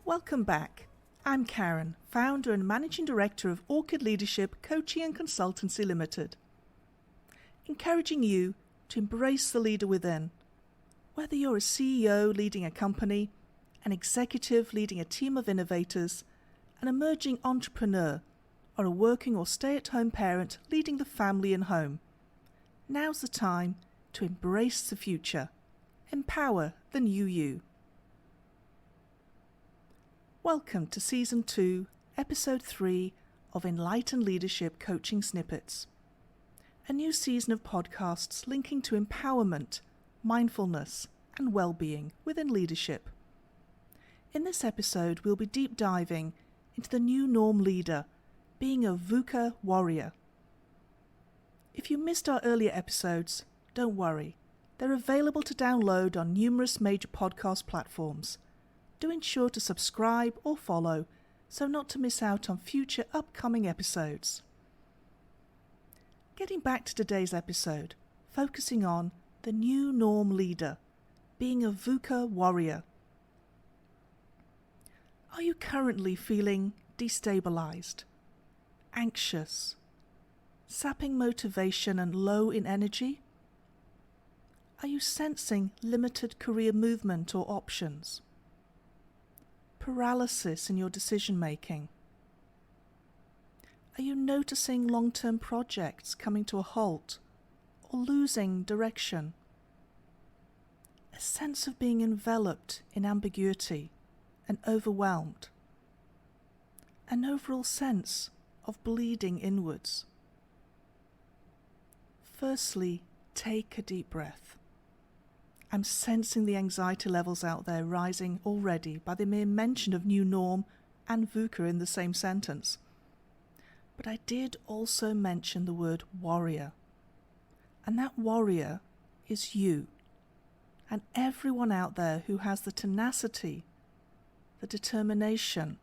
Welcome back. I'm Karen, founder and managing director of Orchid Leadership Coaching and Consultancy Limited. Encouraging you to embrace the leader within. Whether you're a CEO leading a company, an executive leading a team of innovators, an emerging entrepreneur, or a working or stay-at-home parent leading the family and home, now's the time to embrace the future. Empower the new you. Welcome to Season 2, Episode 3 of Enlightened Leadership Coaching Snippets, a new season of podcasts linking to empowerment, mindfulness, and well-being within leadership. In this episode, we'll be deep diving into the new norm leader, being a VUCA Warrior. If you missed our earlier episodes, don't worry. They're available to download on numerous major podcast platforms. Do ensure to subscribe or follow so not to miss out on future upcoming episodes. Getting back to today's episode, focusing on the new norm leader, being a VUCA Warrior. Are you currently feeling destabilized, anxious, sapping motivation and low in energy? Are you sensing limited career movement or options? Paralysis in your decision-making? Are you noticing long-term projects coming to a halt or losing direction? A sense of being enveloped in ambiguity and overwhelmed? An overall sense of bleeding inwards? Firstly, take a deep breath. I'm sensing the anxiety levels out there rising already by the mere mention of new norm and VUCA in the same sentence. But I did also mention the word warrior. And that warrior is you and everyone out there who has the tenacity, the determination,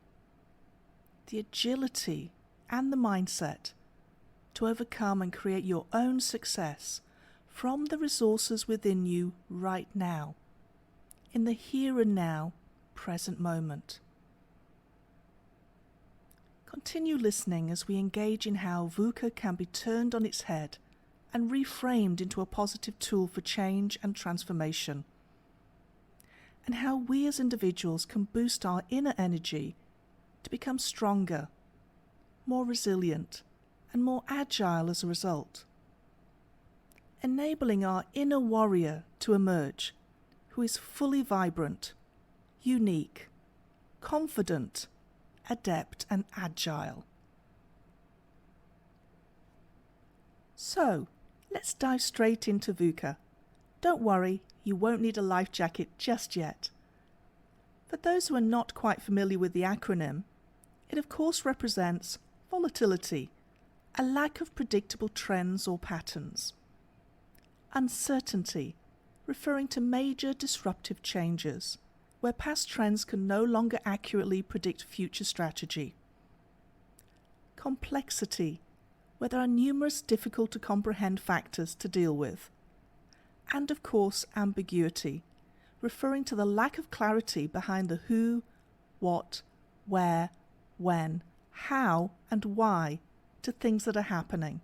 the agility and the mindset to overcome and create your own success from the resources within you right now, in the here and now, present moment. Continue listening as we engage in how VUCA can be turned on its head and reframed into a positive tool for change and transformation, and how we as individuals can boost our inner energy to become stronger, more resilient, and more agile as a result, enabling our inner warrior to emerge, who is fully vibrant, unique, confident, adept, and agile. So, let's dive straight into VUCA. Don't worry, you won't need a life jacket just yet. For those who are not quite familiar with the acronym, it of course represents volatility, a lack of predictable trends or patterns. Uncertainty, referring to major disruptive changes, where past trends can no longer accurately predict future strategy. Complexity, where there are numerous difficult to comprehend factors to deal with. And of course, ambiguity, referring to the lack of clarity behind the who, what, where, when, how, and why to things that are happening.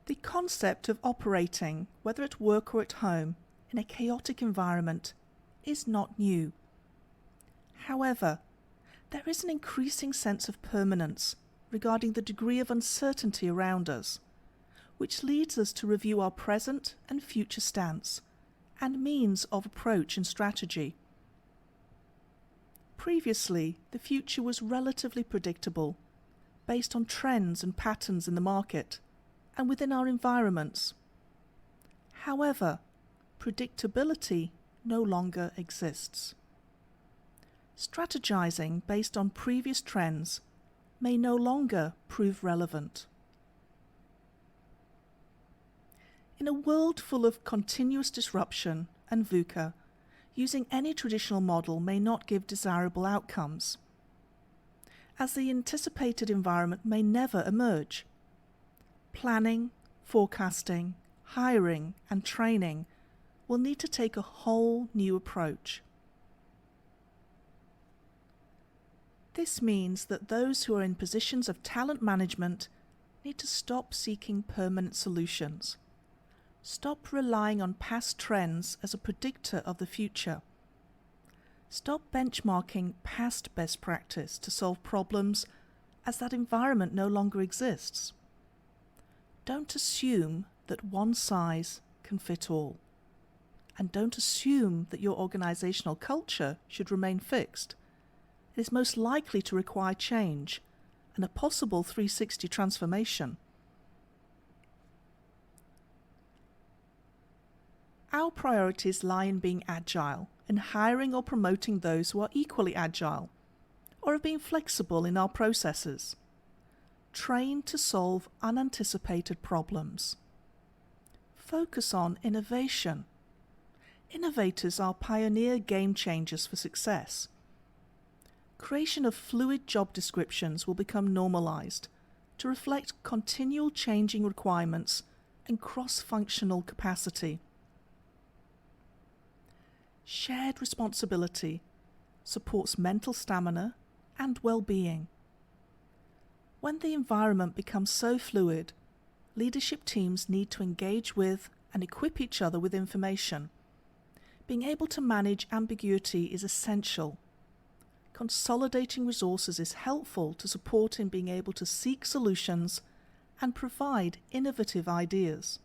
The concept of operating, whether at work or at home, in a chaotic environment is not new. However, there is an increasing sense of permanence regarding the degree of uncertainty around us, which leads us to review our present and future stance and means of approach and strategy. Previously, the future was relatively predictable, based on trends and patterns in the market and within our environments. However, predictability no longer exists. Strategizing based on previous trends may no longer prove relevant. In a world full of continuous disruption and VUCA, using any traditional model may not give desirable outcomes, as the anticipated environment may never emerge. Planning, forecasting, hiring, and training will need to take a whole new approach. This means that those who are in positions of talent management need to stop seeking permanent solutions. Stop relying on past trends as a predictor of the future. Stop benchmarking past best practice to solve problems as that environment no longer exists. Don't assume that one size can fit all. And don't assume that your organizational culture should remain fixed. It is most likely to require change and a possible 360 transformation. Our priorities lie in being agile and hiring or promoting those who are equally agile, or of being flexible in our processes. Train to solve unanticipated problems. Focus on innovation. Innovators are pioneer game changers for success. Creation of fluid job descriptions will become normalized to reflect continual changing requirements and cross-functional capacity. Shared responsibility supports mental stamina and well-being. When the environment becomes so fluid, leadership teams need to engage with and equip each other with information. Being able to manage ambiguity is essential. Consolidating resources is helpful to support in being able to seek solutions and provide innovative ideas.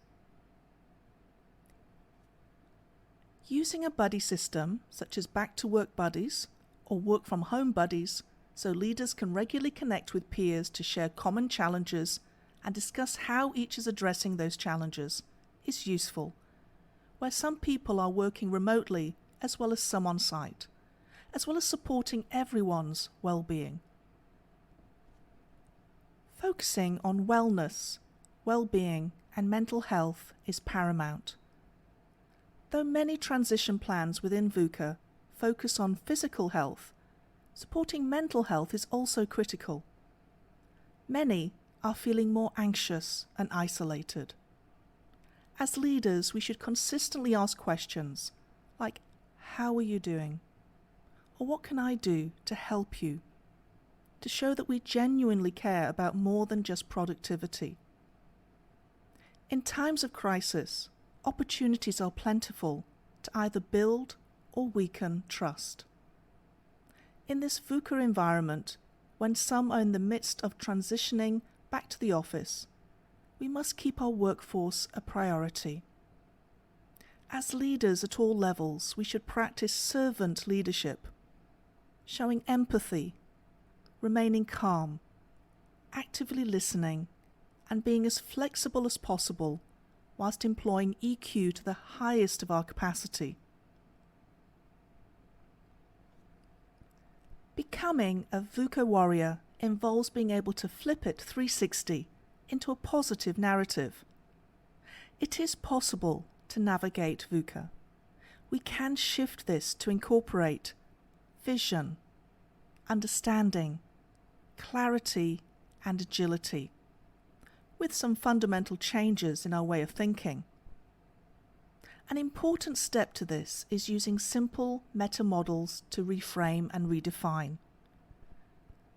Using a buddy system, such as back-to-work buddies or work-from-home buddies, so leaders can regularly connect with peers to share common challenges and discuss how each is addressing those challenges, is useful, where some people are working remotely as well as some on-site, as well as supporting everyone's well-being. Focusing on wellness, well-being, and mental health is paramount. Though many transition plans within VUCA focus on physical health, supporting mental health is also critical. Many are feeling more anxious and isolated. As leaders, we should consistently ask questions like, "How are you doing?" or "What can I do to help you?" to show that we genuinely care about more than just productivity. In times of crisis, opportunities are plentiful to either build or weaken trust. In this VUCA environment, when some are in the midst of transitioning back to the office, we must keep our workforce a priority. As leaders at all levels, we should practice servant leadership, showing empathy, remaining calm, actively listening, and being as flexible as possible whilst employing EQ to the highest of our capacity. Becoming a VUCA warrior involves being able to flip it 360 into a positive narrative. It is possible to navigate VUCA. We can shift this to incorporate vision, understanding, clarity, and agility, with some fundamental changes in our way of thinking. An important step to this is using simple meta models to reframe and redefine.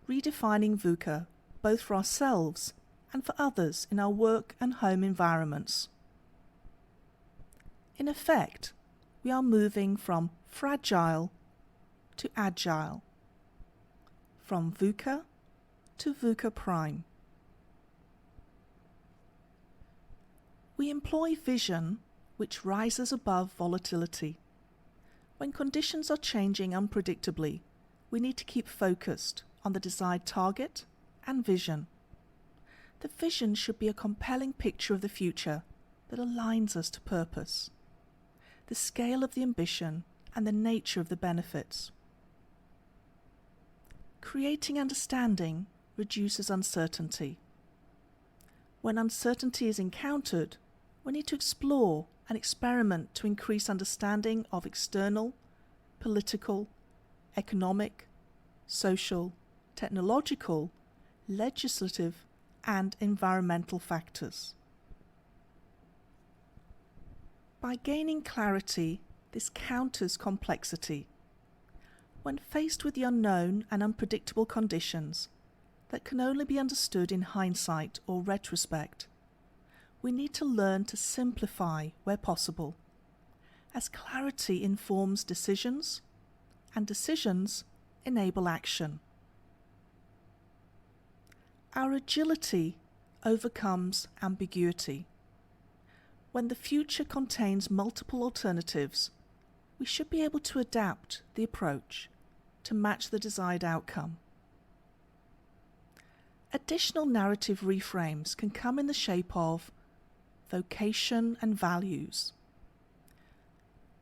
Redefining VUCA both for ourselves and for others in our work and home environments. In effect, we are moving from fragile to agile, from VUCA to VUCA Prime. We employ vision which rises above volatility. When conditions are changing unpredictably, we need to keep focused on the desired target and vision. The vision should be a compelling picture of the future that aligns us to purpose, the scale of the ambition and the nature of the benefits. Creating understanding reduces uncertainty. When uncertainty is encountered, we need to explore and experiment to increase understanding of external, political, economic, social, technological, legislative, and environmental factors. By gaining clarity, this counters complexity. When faced with the unknown and unpredictable conditions that can only be understood in hindsight or retrospect, we need to learn to simplify where possible, as clarity informs decisions, and decisions enable action. Our agility overcomes ambiguity. When the future contains multiple alternatives, we should be able to adapt the approach to match the desired outcome. Additional narrative reframes can come in the shape of vocation and values.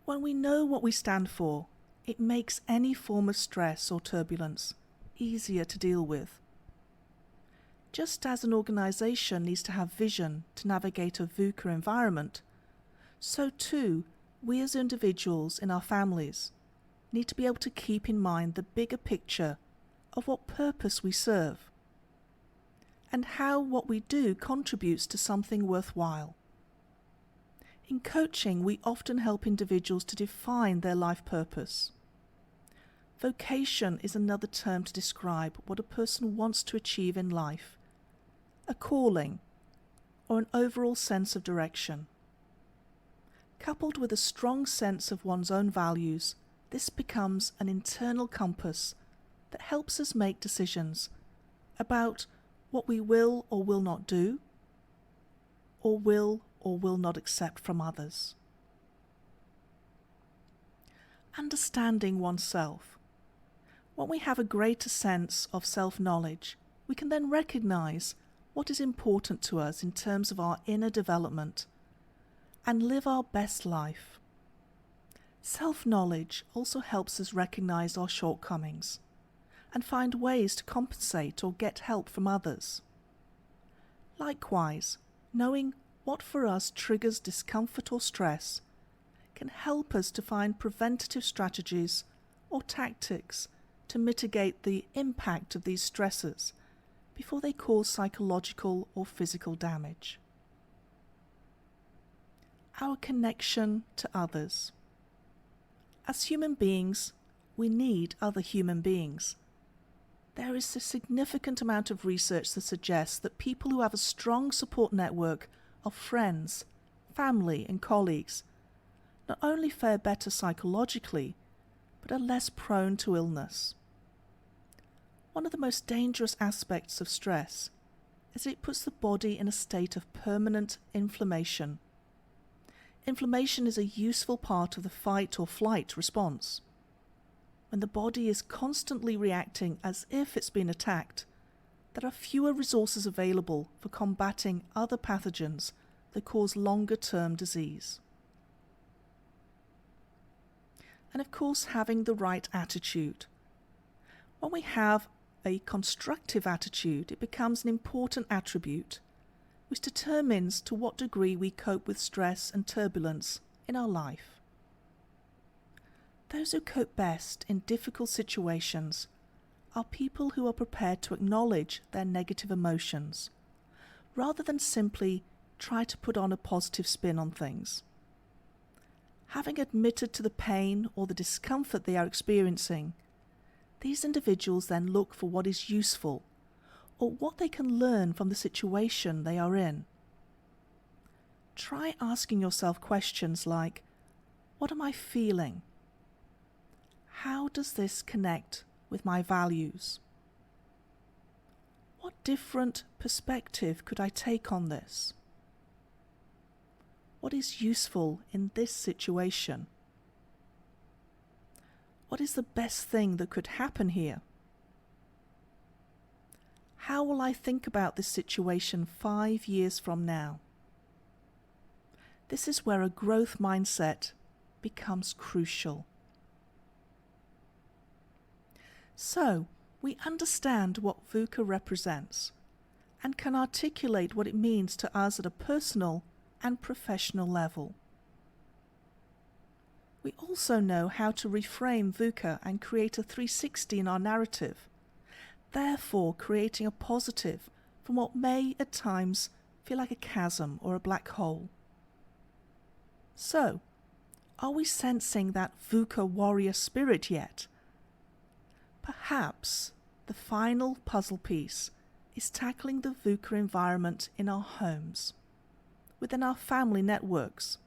When we know what we stand for, it makes any form of stress or turbulence easier to deal with. Just as an organization needs to have vision to navigate a VUCA environment, so too we as individuals in our families need to be able to keep in mind the bigger picture of what purpose we serve and how what we do contributes to something worthwhile. In coaching, we often help individuals to define their life purpose. Vocation is another term to describe what a person wants to achieve in life, a calling, or an overall sense of direction. Coupled with a strong sense of one's own values, this becomes an internal compass that helps us make decisions about what we will or will not do, or will not accept from others. Understanding oneself. When we have a greater sense of self-knowledge, we can then recognize what is important to us in terms of our inner development and live our best life. Self-knowledge also helps us recognize our shortcomings and find ways to compensate or get help from others. Likewise, knowing what for us triggers discomfort or stress can help us to find preventative strategies or tactics to mitigate the impact of these stresses before they cause psychological or physical damage. Our connection to others. As human beings, we need other human beings. There is a significant amount of research that suggests that people who have a strong support network of friends, family, and colleagues not only fare better psychologically, but are less prone to illness. One of the most dangerous aspects of stress is that it puts the body in a state of permanent inflammation. Inflammation is a useful part of the fight or flight response. When the body is constantly reacting as if it's been attacked, there are fewer resources available for combating other pathogens that cause longer-term disease. And of course, having the right attitude. When we have a constructive attitude, it becomes an important attribute which determines to what degree we cope with stress and turbulence in our life. Those who cope best in difficult situations are people who are prepared to acknowledge their negative emotions, rather than simply try to put on a positive spin on things. Having admitted to the pain or the discomfort they are experiencing, these individuals then look for what is useful or what they can learn from the situation they are in. Try asking yourself questions like, what am I feeling? How does this connect with my values? What different perspective could I take on this? What is useful in this situation? What is the best thing that could happen here? How will I think about this situation 5 years from now? This is where a growth mindset becomes crucial. So, we understand what VUCA represents and can articulate what it means to us at a personal and professional level. We also know how to reframe VUCA and create a 360 in our narrative, therefore creating a positive from what may at times feel like a chasm or a black hole. So, are we sensing that VUCA warrior spirit yet? Perhaps the final puzzle piece is tackling the VUCA environment in our homes, within our family networks,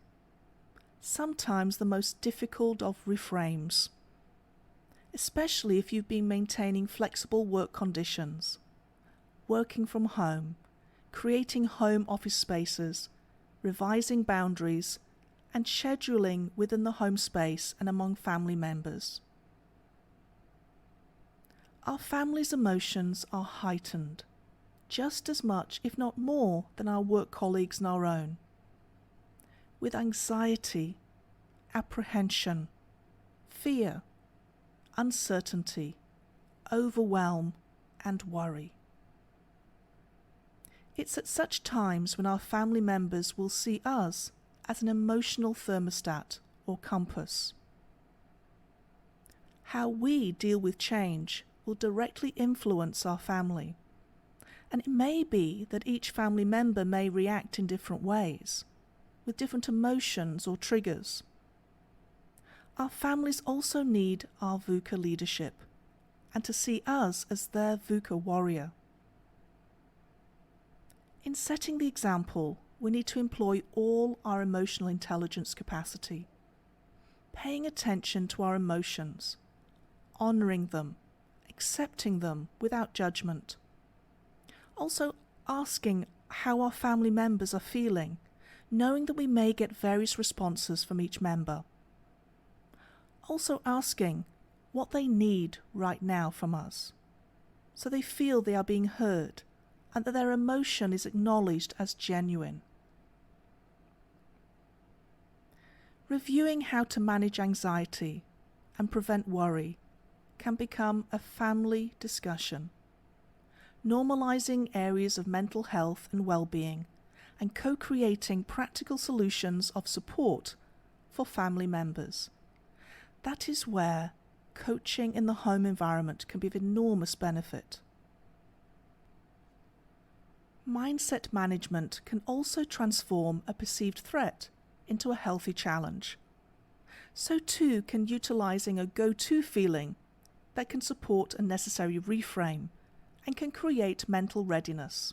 sometimes the most difficult of reframes, especially if you've been maintaining flexible work conditions, working from home, creating home office spaces, revising boundaries, and scheduling within the home space and among family members. Our family's emotions are heightened, just as much, if not more, than our work colleagues and our own, with anxiety, apprehension, fear, uncertainty, overwhelm, and worry. It's at such times when our family members will see us as an emotional thermostat or compass. How we deal with change will directly influence our family, and it may be that each family member may react in different ways, with different emotions or triggers. Our families also need our VUCA leadership, and to see us as their VUCA warrior. In setting the example, we need to employ all our emotional intelligence capacity, paying attention to our emotions, honouring them, accepting them without judgment. Also asking how our family members are feeling, knowing that we may get various responses from each member. Also asking what they need right now from us, so they feel they are being heard and that their emotion is acknowledged as genuine. Reviewing how to manage anxiety and prevent worry can become a family discussion, normalizing areas of mental health and well-being and co-creating practical solutions of support for family members. That is where coaching in the home environment can be of enormous benefit. Mindset management can also transform a perceived threat into a healthy challenge. So too can utilizing a go-to feeling that can support a necessary reframe and can create mental readiness.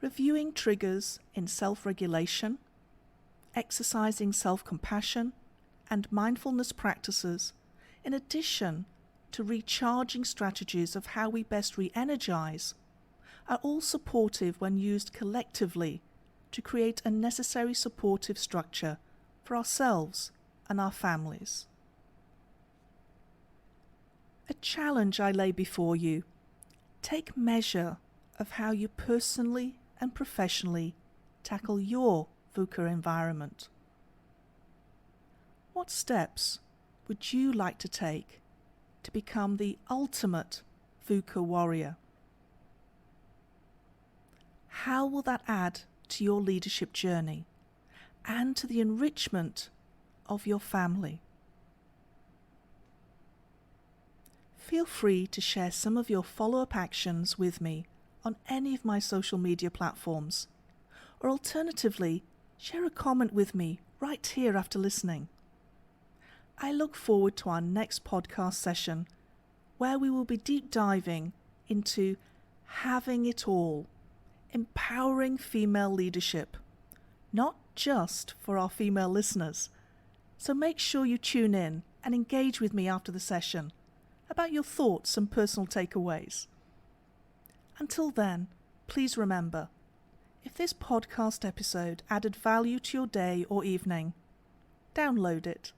Reviewing triggers in self-regulation, exercising self-compassion and mindfulness practices, in addition to recharging strategies of how we best re-energize, are all supportive when used collectively to create a necessary supportive structure for ourselves and our families. A challenge I lay before you: take measure of how you personally and professionally tackle your VUCA environment. What steps would you like to take to become the ultimate VUCA warrior? How will that add to your leadership journey and to the enrichment of your family? Feel free to share some of your follow-up actions with me on any of my social media platforms, or alternatively, share a comment with me right here after listening. I look forward to our next podcast session, where we will be deep diving into having it all, empowering female leadership, not just for our female listeners. So make sure you tune in and engage with me after the session about your thoughts and personal takeaways. Until then, please remember, if this podcast episode added value to your day or evening, download it,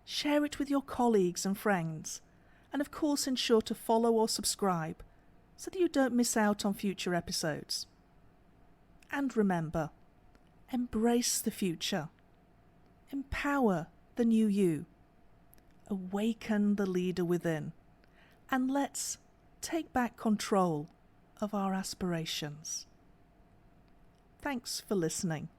share it with your colleagues and friends, and of course ensure to follow or subscribe so that you don't miss out on future episodes. And remember, embrace the future, empower the new you, awaken the leader within, and let's take back control of our aspirations. Thanks for listening.